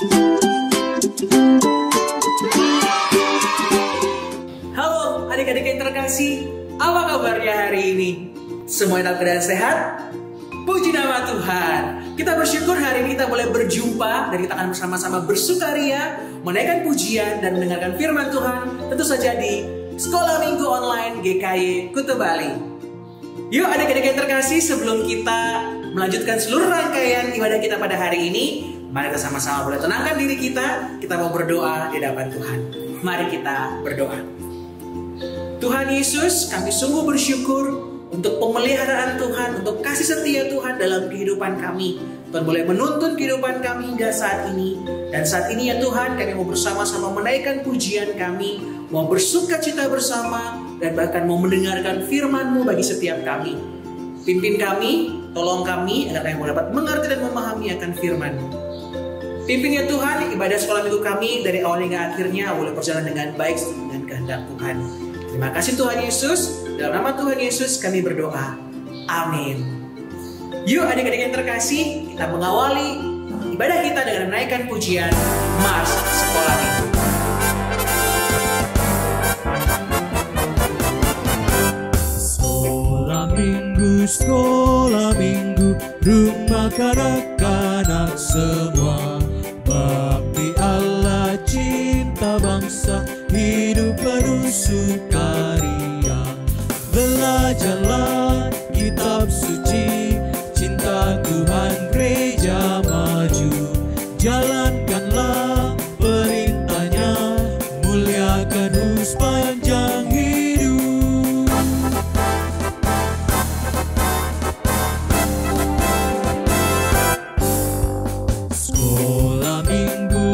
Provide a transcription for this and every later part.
Halo adik-adik yang terkasih, apa kabarnya hari ini? Semua dalam keadaan sehat? Puji nama Tuhan. Kita bersyukur hari ini kita boleh berjumpa dan kita akan bersama-sama bersukaria, menaikkan pujian dan mendengarkan firman Tuhan, tentu saja di Sekolah Minggu Online GKY Kuta Bali. Yuk adik-adik yang terkasih, sebelum kita melanjutkan seluruh rangkaian ibadah kita pada hari ini, mari kita sama-sama boleh tenangkan diri kita mau berdoa di hadapan Tuhan. Mari kita berdoa. Tuhan Yesus, kami sungguh bersyukur untuk pemeliharaan Tuhan, untuk kasih setia Tuhan dalam kehidupan kami. Tuhan boleh menuntun kehidupan kami hingga saat ini. Dan saat ini ya Tuhan, kami mau bersama-sama menaikkan pujian kami, mau bersuka cita bersama, dan bahkan mau mendengarkan firman-Mu bagi setiap kami. Pimpin kami, tolong kami, agar kami dapat mengerti dan memahami akan firman-Mu. Pimpin ya Tuhan, ibadah sekolah minggu kami dari awal hingga akhirnya boleh berjalan dengan baik dengan kehendak Tuhan. Terima kasih Tuhan Yesus. Dalam nama Tuhan Yesus kami berdoa. Amin. Yuk adik-adik yang terkasih, kita mengawali ibadah kita dengan menaikkan pujian Mars Sekolah Minggu. Sekolah minggu, rumah kanak-kanak semua. Bakti Allah, cinta bangsa, hidup penuh sukaria. Belajarlah kitab suci, cinta Tuhan gereja maju. Jalankanlah perintahnya, muliakan sepanjang hidup.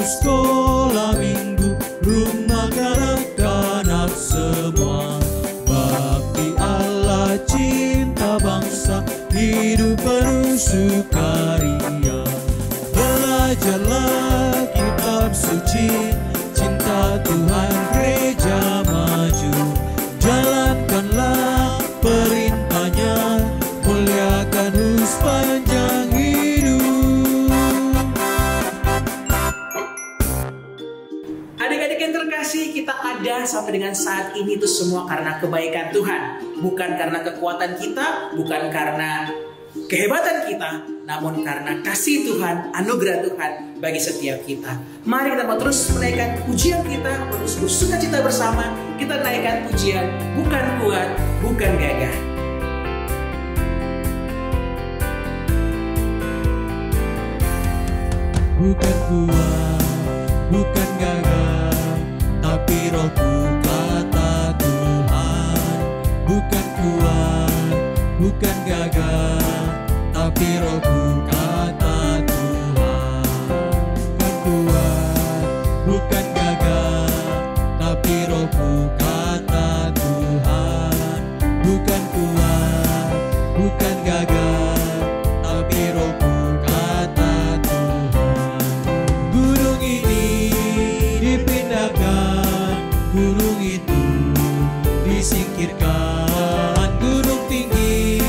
Sekolah minggu, rumah kanak-kanak semua. Bakti Allah, cinta bangsa, hidup penuh sukaria. Belajarlah kitab suci, cinta Tuhan gereja maju. Jalankanlah perintahnya, muliakan sepanjang hidup. Adik-adik yang terkasih, kita ada sampai dengan saat ini itu semua karena kebaikan Tuhan. Bukan karena kekuatan kita, bukan karena kehebatan kita, namun karena kasih Tuhan, anugerah Tuhan bagi setiap kita. Mari kita mau terus menaikkan pujian kita, terus bersuka cita bersama. Kita naikkan pujian, bukan kuat, bukan gagah. Bukan kuat, bukan gagah, tapi Rohku kata Tuhan. Bukan kuat, bukan gagah, tapi Rohku kata Tuhan. Bukan kuat, bukan gagah, tapi Rohku kata Tuhan. Bukan kuat, bukan gagah, tapi Rohku kata Tuhan. Gunung ini dipindahkan, gunung itu disingkirkan, gunung tinggi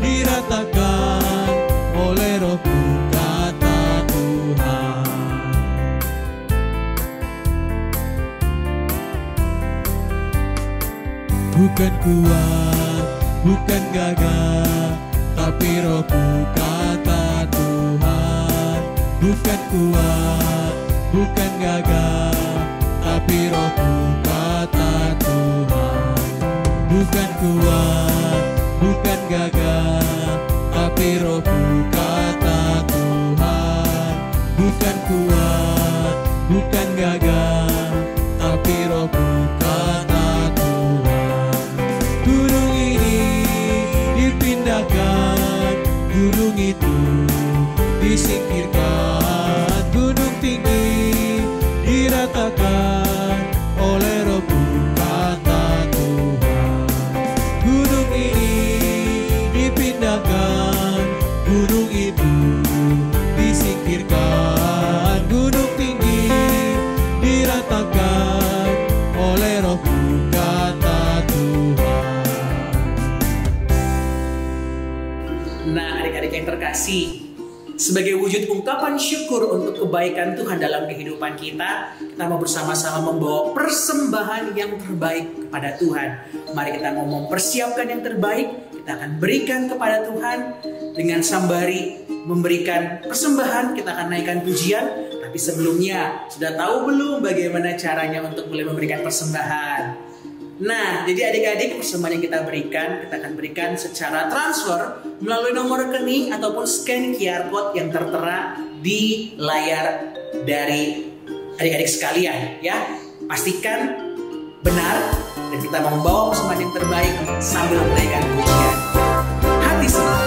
diratakan oleh Rohku kata Tuhan. Bukan kuat, bukan gagah, tapi Rohku kata Tuhan. Bukan kuat, bukan gagah, tapi Rohku kata Tuhan. Bukan kuat, bukan gagah, tapi Rohku kata Tuhan. Bukan kuat, bukan gagah, tapi Rohku kata Tuhan. Gunung ini dipindahkan, gunung itu disingkirkan, gunung tinggi diratakan oleh Rohku kata Tuhan. Gunung ini dipindahkan, gunung itu disingkirkan, gunung tinggi diratakan oleh Rohku kata Tuhan. Nah adik-adik yang terkasih, sebagai wujud ungkapan syukur untuk kebaikan Tuhan dalam kehidupan kita, kita mau bersama-sama membawa persembahan yang terbaik kepada Tuhan. Mari kita mau mempersiapkan yang terbaik, kita akan berikan kepada Tuhan dengan sembari memberikan persembahan. Kita akan naikkan pujian. Tapi sebelumnya, sudah tahu belum bagaimana caranya untuk mulai memberikan persembahan? Nah, jadi adik-adik, persembahan yang kita akan berikan secara transfer melalui nomor rekening ataupun scan QR code yang tertera di layar dari adik-adik sekalian ya. Pastikan benar dan kita membawa persembahan yang terbaik sambil menaikkan pujian. Hati senang.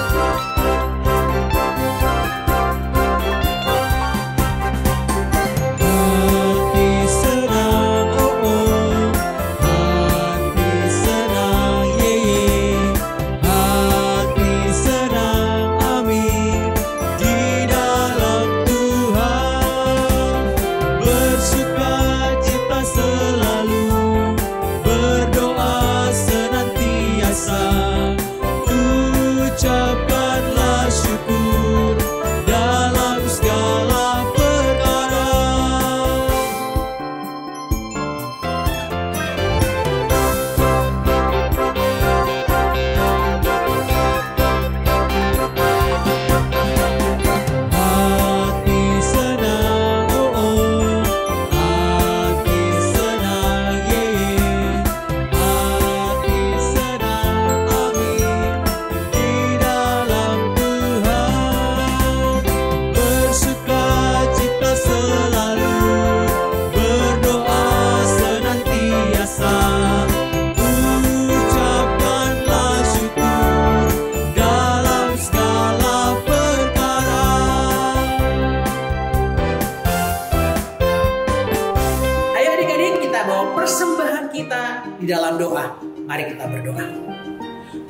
Dalam doa, mari kita berdoa.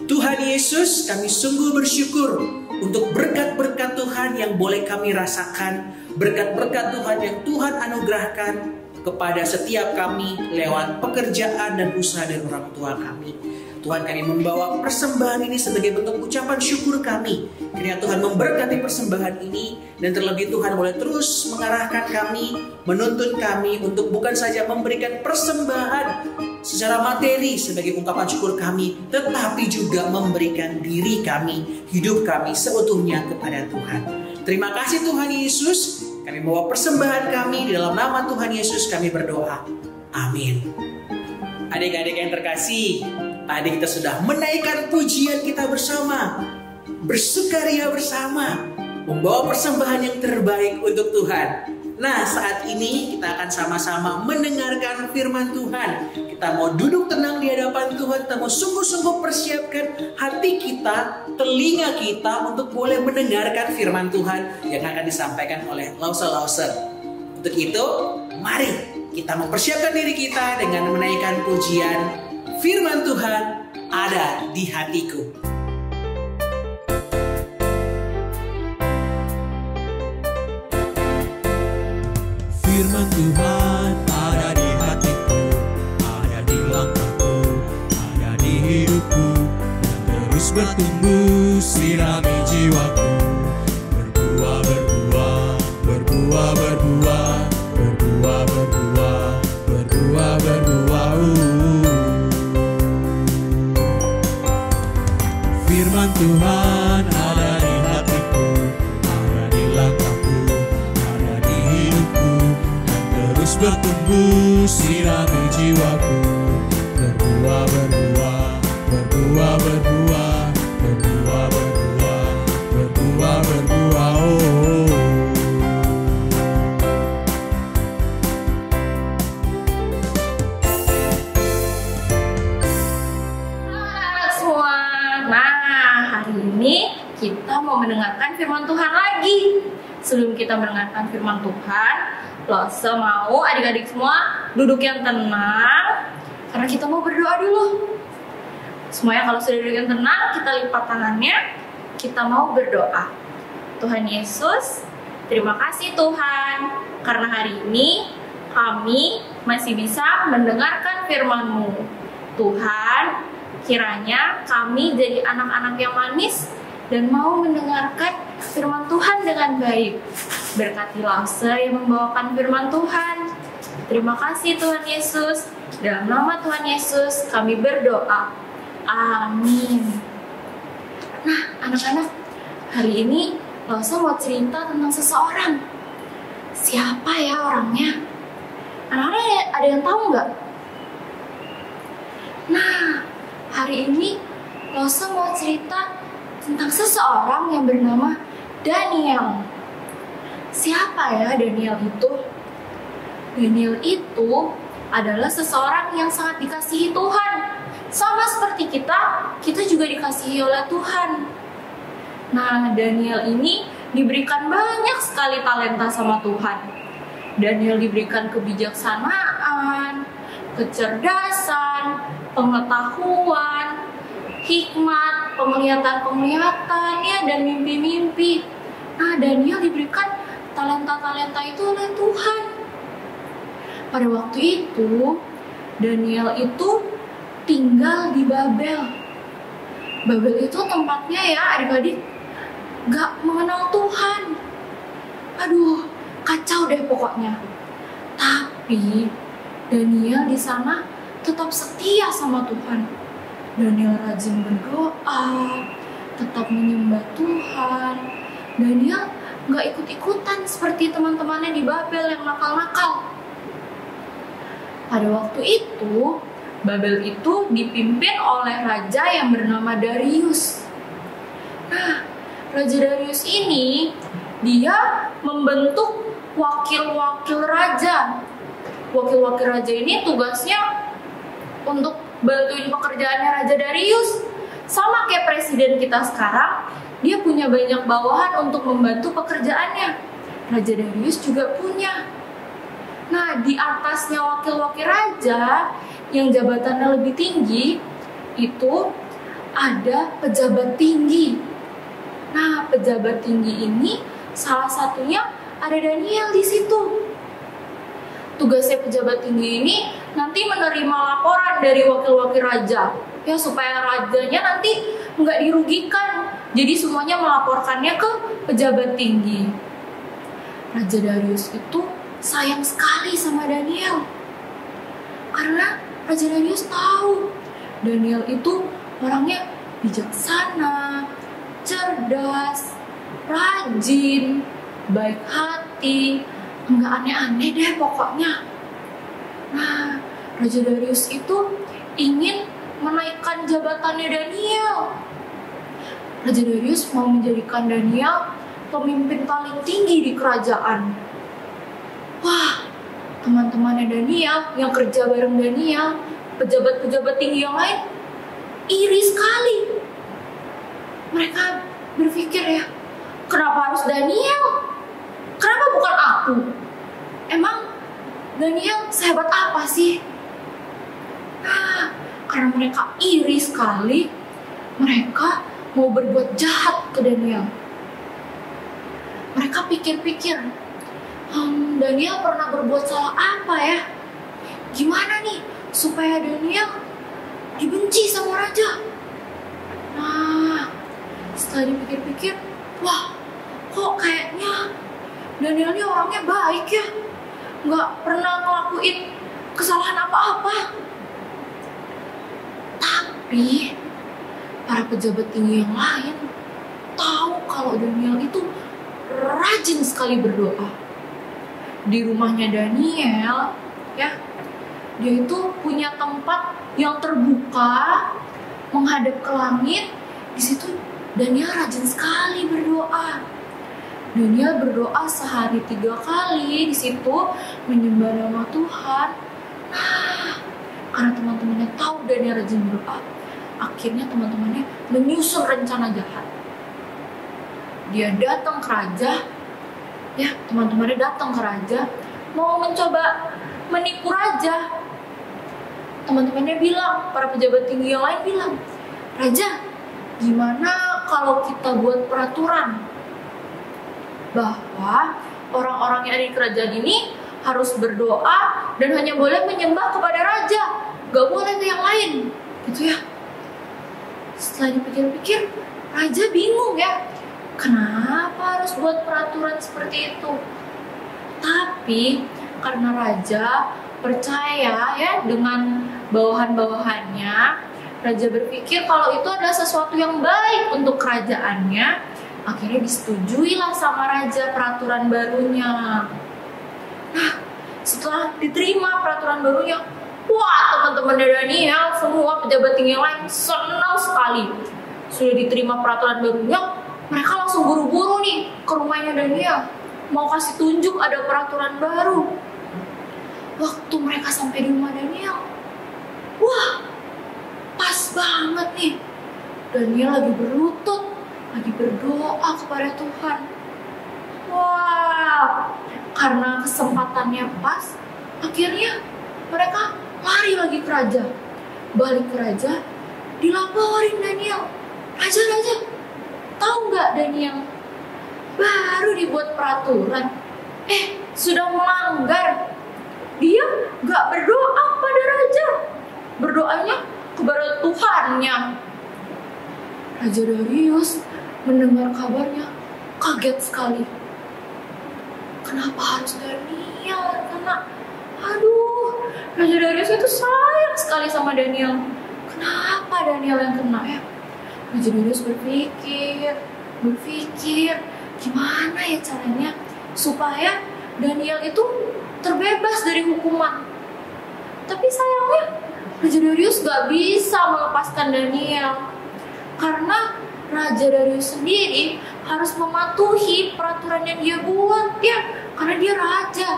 Tuhan Yesus, kami sungguh bersyukur untuk berkat-berkat Tuhan yang boleh kami rasakan, berkat-berkat Tuhan yang Tuhan anugerahkan kepada setiap kami lewat pekerjaan dan usaha dari orang tua kami. Tuhan, kami membawa persembahan ini sebagai bentuk ucapan syukur kami. Kiranya Tuhan memberkati persembahan ini, dan terlebih Tuhan boleh terus mengarahkan kami, menuntun kami untuk bukan saja memberikan persembahan secara materi sebagai ungkapan syukur kami, tetapi juga memberikan diri kami, hidup kami seutuhnya kepada Tuhan. Terima kasih Tuhan Yesus, kami membawa persembahan kami di dalam nama Tuhan Yesus kami berdoa. Amin. Adik-adik yang terkasih, tadi kita sudah menaikkan pujian kita bersama, bersukaria bersama, membawa persembahan yang terbaik untuk Tuhan. Nah, saat ini kita akan sama-sama mendengarkan firman Tuhan. Kita mau duduk tenang di hadapan Tuhan, kita mau sungguh-sungguh persiapkan hati kita, telinga kita untuk boleh mendengarkan firman Tuhan yang akan disampaikan oleh Lauser-Lauser. Untuk itu, mari kita mempersiapkan diri kita dengan menaikkan pujian firman Tuhan ada di hatiku. Firman Tuhan ada di hatiku, ada di langkahku, ada di hidupku, dan terus bertumbuh sirami jiwaku. Berbuah, berbuah, berbuah, berbuah, berbuah, berbuah, berbuah, berbuah. Firman Tuhan ada di hatiku, ada di langkahku, ada di hidupku, dan terus bertumbuh sirami jiwaku. Berbuah, berbuah, berbuah, berbuah, berbuah, berbuah, berbuah, berbuah. Kita mau mendengarkan firman Tuhan lagi. Sebelum kita mendengarkan firman Tuhan, Lose mau adik-adik semua duduk yang tenang, karena kita mau berdoa dulu. Semuanya kalau sudah duduk yang tenang, kita lipat tangannya, kita mau berdoa. Tuhan Yesus, terima kasih Tuhan, karena hari ini kami masih bisa mendengarkan firman-Mu. Tuhan, kiranya kami jadi anak-anak yang manis dan mau mendengarkan firman Tuhan dengan baik. Berkati Lause yang membawakan firman Tuhan. Terima kasih Tuhan Yesus. Dalam nama Tuhan Yesus kami berdoa. Amin. Nah, anak-anak, hari ini Lause mau cerita tentang seseorang. Siapa ya orangnya? Anak-anak ada yang tahu nggak? Nah, hari ini Lause mau cerita tentang seseorang yang bernama Daniel. Siapa ya Daniel itu? Daniel itu adalah seseorang yang sangat dikasihi Tuhan. Sama seperti kita juga dikasihi oleh Tuhan. Nah, Daniel ini diberikan banyak sekali talenta sama Tuhan. Daniel diberikan kebijaksanaan, kecerdasan, pengetahuan, hikmat, penglihatan ya, dan mimpi-mimpi. Nah, Daniel diberikan talenta-talenta itu oleh Tuhan. Pada waktu itu, Daniel itu tinggal di Babel. Babel itu tempatnya ya adik-adik gak mengenal Tuhan. Aduh, kacau deh pokoknya. Tapi Daniel di sana tetap setia sama Tuhan. Daniel rajin berdoa, tetap menyembah Tuhan. Daniel gak ikut-ikutan seperti teman-temannya di Babel yang nakal-nakal. Pada waktu itu, Babel itu dipimpin oleh raja yang bernama Darius. Nah, Raja Darius ini, dia membentuk wakil-wakil raja. Wakil-wakil raja ini tugasnya untuk bantuin pekerjaannya Raja Darius. Sama kayak presiden kita sekarang, dia punya banyak bawahan untuk membantu pekerjaannya. Raja Darius juga punya. Nah, di atasnya wakil-wakil raja yang jabatannya lebih tinggi, itu ada pejabat tinggi. Nah, pejabat tinggi ini salah satunya ada Daniel di situ. Tugasnya pejabat tinggi ini nanti menerima laporan dari wakil-wakil raja, ya supaya rajanya nanti nggak dirugikan. Jadi semuanya melaporkannya ke pejabat tinggi. Raja Darius itu sayang sekali sama Daniel, karena Raja Darius tahu Daniel itu orangnya bijaksana, cerdas, rajin, baik hati, nggak aneh-aneh deh pokoknya. Nah, Raja Darius itu ingin menaikkan jabatannya Daniel. Raja Darius mau menjadikan Daniel pemimpin paling tinggi di kerajaan. Wah, teman-temannya Daniel yang kerja bareng Daniel, pejabat-pejabat tinggi yang lain, iri sekali. Mereka berpikir ya, kenapa harus Daniel? Kenapa bukan aku? Emang Daniel sehebat apa sih? Nah, karena mereka iri sekali, mereka mau berbuat jahat ke Daniel. Mereka pikir-pikir, Daniel pernah berbuat salah apa ya? Gimana nih supaya Daniel dibenci sama raja? Nah, setelah dipikir-pikir, wah, kok kayaknya Daniel ini orangnya baik ya, nggak pernah ngelakuin kesalahan apa-apa. Tapi para pejabat tinggi yang lain tahu kalau Daniel itu rajin sekali berdoa. Di rumahnya Daniel, ya, dia itu punya tempat yang terbuka menghadap ke langit. Di situ Daniel rajin sekali berdoa. Daniel berdoa sehari 3 kali di situ menyembah nama Tuhan. Nah, karena teman-temannya tahu Daniel rajin berdoa, akhirnya teman-temannya menyusun rencana jahat. Dia datang ke raja, ya, teman-temannya datang ke raja, mau mencoba menipu raja. Teman-temannya bilang, para pejabat tinggi yang lain bilang, Raja, gimana kalau kita buat peraturan bahwa orang-orang yang ada di kerajaan ini harus berdoa dan hanya boleh menyembah kepada raja, gak boleh ke yang lain, gitu ya. Setelah dipikir-pikir, raja bingung ya, Kenapa harus buat peraturan seperti itu? Tapi karena raja percaya ya dengan bawahan-bawahannya, raja berpikir kalau itu adalah sesuatu yang baik untuk kerajaannya. Akhirnya disetujuilah sama raja peraturan barunya. Nah, setelah diterima peraturan barunya, wah, teman-teman Daniel, semua pejabat tinggi yang lain senang sekali. Sudah diterima peraturan barunya, mereka langsung buru-buru nih ke rumahnya Daniel, mau kasih tunjuk ada peraturan baru. Waktu mereka sampai di rumah Daniel, wah, pas banget nih. Daniel lagi berlutut, lagi berdoa kepada Tuhan. Wah, karena kesempatannya pas, akhirnya mereka lari lagi ke raja. Balik ke raja, dilaporin Daniel. Raja, tahu nggak Daniel? Baru dibuat peraturan, sudah melanggar. Dia nggak berdoa kepada raja, berdoanya kepada Tuhannya. Raja Darius mendengar kabarnya kaget sekali. Kenapa harus Daniel yang kena? Aduh, Raja Darius itu sayang sekali sama Daniel. Kenapa Daniel yang kena ya? Raja Darius berpikir, gimana ya caranya supaya Daniel itu terbebas dari hukuman. Tapi sayangnya Raja Darius gak bisa melepaskan Daniel, karena Raja Darius sendiri harus mematuhi peraturan yang dia buat ya, karena dia raja,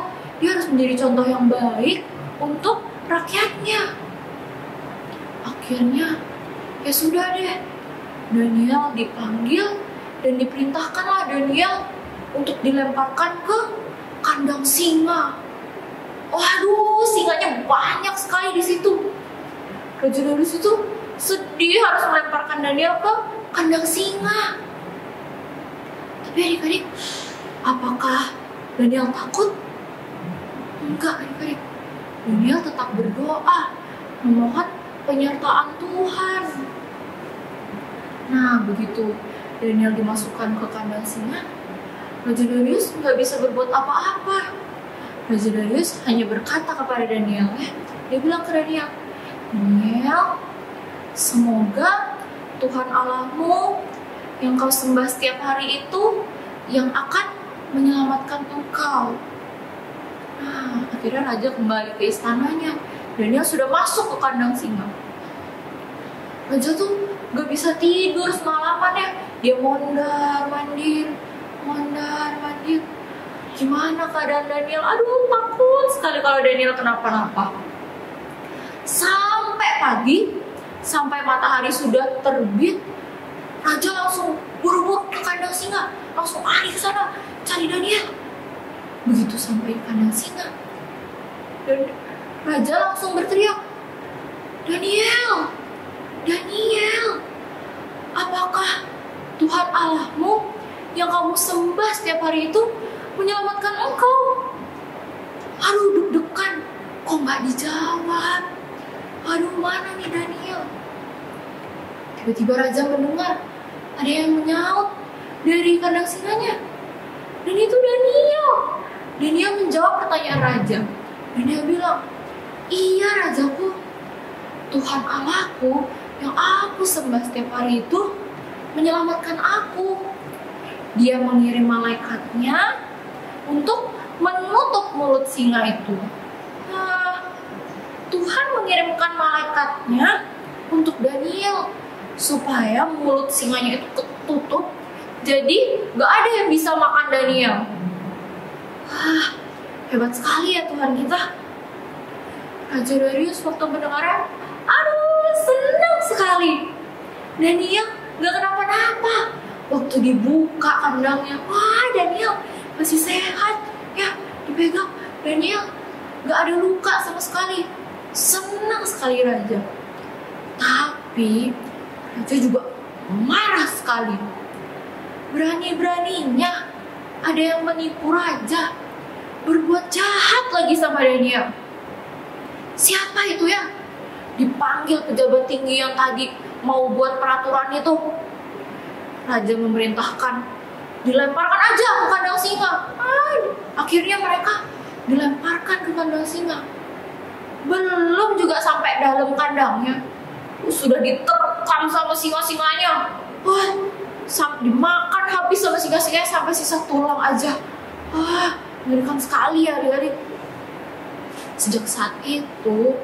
dia harus menjadi contoh yang baik untuk rakyatnya. Akhirnya ya sudah deh, Daniel dipanggil dan diperintahkanlah Daniel untuk dilemparkan ke kandang singa. Waduh, singanya banyak sekali di situ. Raja Darius itu sedih harus melemparkan Daniel ke kandang singa. Tapi adik-adik, apakah Daniel takut? Enggak adik-adik. Daniel tetap berdoa, memohon penyertaan Tuhan. Nah, begitu Daniel dimasukkan ke kandang singa, Raja Darius nggak bisa berbuat apa-apa. Raja Darius hanya berkata kepada Daniel, dia bilang ke Daniel, semoga Tuhan Allahmu yang kau sembah setiap hari itu yang akan menyelamatkan engkau. Nah, akhirnya raja kembali ke istananya. Daniel sudah masuk ke kandang singa. Raja tuh gak bisa tidur semalaman ya. Dia mondar-mandir. Gimana keadaan Daniel? Aduh, takut sekali kalau Daniel kenapa-napa. Sampai pagi, sampai matahari sudah terbit, raja langsung buru-buru ke kandang singa, langsung lari ke sana cari Daniel. Begitu sampai di kandang singa, dan raja langsung berteriak, Daniel, apakah Tuhan Allahmu yang kamu sembah setiap hari itu menyelamatkan engkau? Aduh, deg-degan, kok nggak dijawab? Aduh, mana nih Daniel? Tiba-tiba raja mendengar ada yang menyaut dari kandang singanya. Dan itu Daniel. Daniel menjawab pertanyaan raja. Daniel bilang, iya rajaku, Tuhan Allahku yang aku sembah setiap hari itu menyelamatkan aku. Dia mengirim malaikatnya untuk menutup mulut singa itu. Nah, Tuhan mengirimkan malaikatnya untuk Daniel supaya mulut singanya itu ketutup, jadi gak ada yang bisa makan Daniel. Wah, hebat sekali ya Tuhan kita. Raja Darius waktu mendengarnya, aduh, senang sekali. Daniel gak kenapa-napa. Waktu dibuka kandangnya, wah, Daniel masih sehat ya, dipegang. Daniel gak ada luka sama sekali. Senang sekali raja. Tapi raja juga marah sekali. Berani-beraninya ada yang menipu raja, berbuat jahat lagi sama Daniel. Siapa itu ya? Dipanggil pejabat tinggi yang tadi mau buat peraturan itu. Raja memerintahkan dilemparkan aja ke kandang singa. Akhirnya mereka dilemparkan ke kandang singa. Belum juga sampai dalam kandangnya, sudah diterkam sama singa-singanya. Dimakan habis sama singa-singanya sampai sisa tulang aja. Mengerikan sekali ya adik-adik. Sejak saat itu,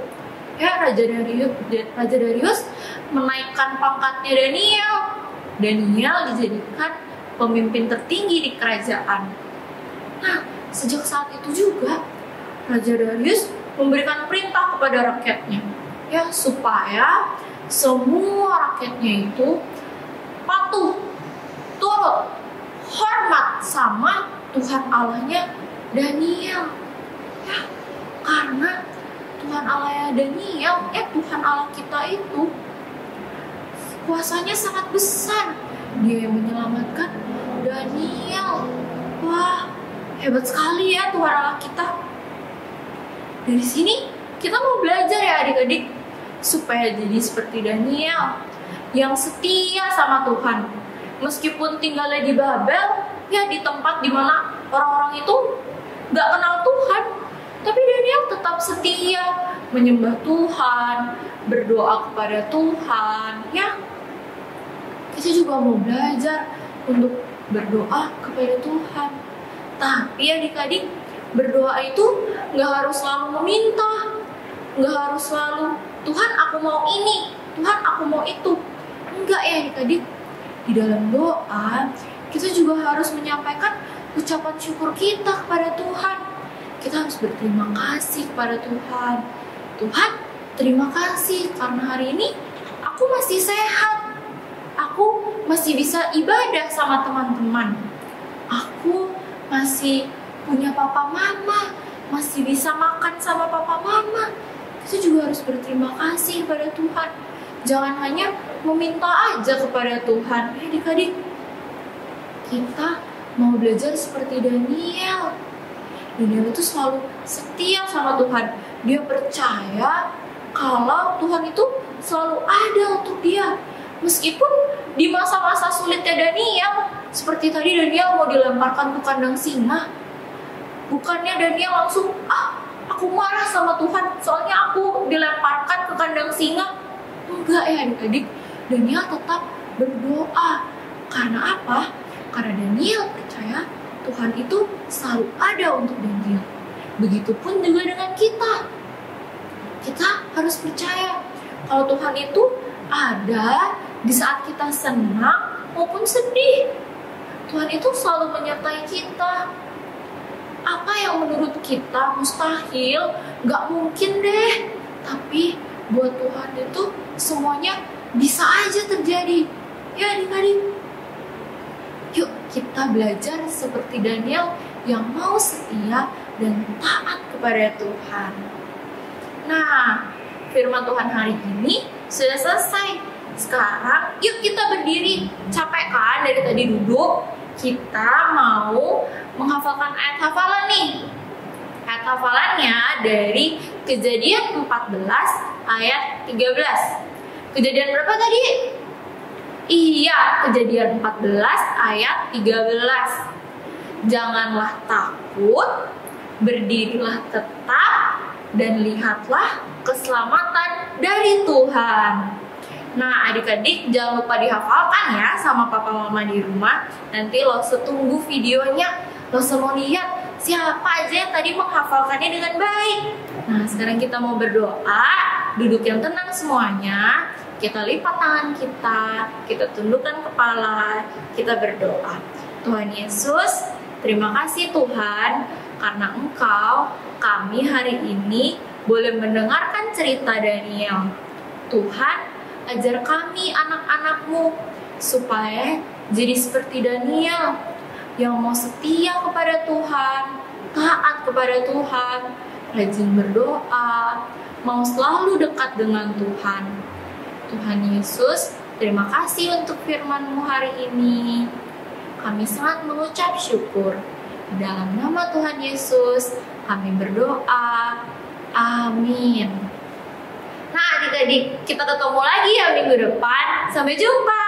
ya Raja Darius menaikkan pangkatnya Daniel. Daniel dijadikan pemimpin tertinggi di kerajaan. Nah, sejak saat itu juga Raja Darius memberikan perintah kepada rakyatnya, ya, supaya semua rakyatnya itu patuh, turut, hormat sama Tuhan Allahnya Daniel. Ya, karena Tuhan Allahnya Daniel, Tuhan Allah kita itu kuasanya sangat besar. Dia yang menyelamatkan Daniel. Wah, hebat sekali ya Tuhan Allah kita. Dari sini kita mau belajar ya adik-adik, supaya jadi seperti Daniel yang setia sama Tuhan. Meskipun tinggalnya di Babel, ya di tempat dimana orang-orang itu gak kenal Tuhan, tapi Daniel tetap setia menyembah Tuhan, berdoa kepada Tuhan. Ya, kita juga mau belajar untuk berdoa kepada Tuhan. Tapi adik-adik, berdoa itu gak harus selalu meminta, gak harus selalu Tuhan aku mau ini, Tuhan aku mau itu. Enggak ya adik-adik. Di dalam doa kita juga harus menyampaikan ucapan syukur kita kepada Tuhan. Kita harus berterima kasih kepada Tuhan. Tuhan, terima kasih karena hari ini aku masih sehat, aku masih bisa ibadah sama teman-teman, aku masih punya papa mama, masih bisa makan sama papa mama. Kita juga harus berterima kasih kepada Tuhan. Jangan hanya meminta aja kepada Tuhan. Adik-adik, kita mau belajar seperti Daniel. Daniel itu selalu setia sama Tuhan. Dia percaya kalau Tuhan itu selalu ada untuk dia. Meskipun di masa-masa sulitnya Daniel, seperti tadi Daniel mau dilemparkan ke kandang singa, bukannya Daniel langsung, aku marah sama Tuhan soalnya aku dilemparkan ke kandang singa. Enggak ya adik-adik, Daniel tetap berdoa. Karena apa? Karena Daniel percaya Tuhan itu selalu ada untuk Daniel. Begitupun juga dengan kita. Kita harus percaya kalau Tuhan itu ada di saat kita senang maupun sedih. Tuhan itu selalu menyertai kita. Apa yang menurut kita mustahil, gak mungkin deh, tapi buat Tuhan itu semuanya bisa aja terjadi. Ya adik-adik, yuk kita belajar seperti Daniel yang mau setia dan taat kepada Tuhan. Nah, firman Tuhan hari ini sudah selesai. Sekarang yuk kita berdiri. Capek kan dari tadi duduk? Kita mau menghafalkan ayat hafalan nih. Ayat hafalannya dari Kejadian 14 ayat 13. Kejadian berapa tadi? Iya, Kejadian 14 ayat 13. Janganlah takut, berdirilah tetap, dan lihatlah keselamatan dari Tuhan. Nah adik-adik jangan lupa dihafalkan ya sama papa mama di rumah. Nanti lo tunggu videonya, lo mau lihat siapa aja yang tadi menghafalkannya dengan baik. Nah sekarang kita mau berdoa, duduk yang tenang semuanya. Kita lipat tangan kita tundukkan kepala, kita berdoa. Tuhan Yesus, terima kasih Tuhan, karena Engkau kami hari ini boleh mendengarkan cerita Daniel. Tuhan, ajar kami anak-anak-Mu supaya jadi seperti Daniel yang mau setia kepada Tuhan, taat kepada Tuhan, rajin berdoa, mau selalu dekat dengan Tuhan. Tuhan Yesus, terima kasih untuk firman-Mu hari ini. Kami sangat mengucap syukur. Dalam nama Tuhan Yesus, kami berdoa. Amin. Nah adik-adik, kita ketemu lagi ya minggu depan. Sampai jumpa.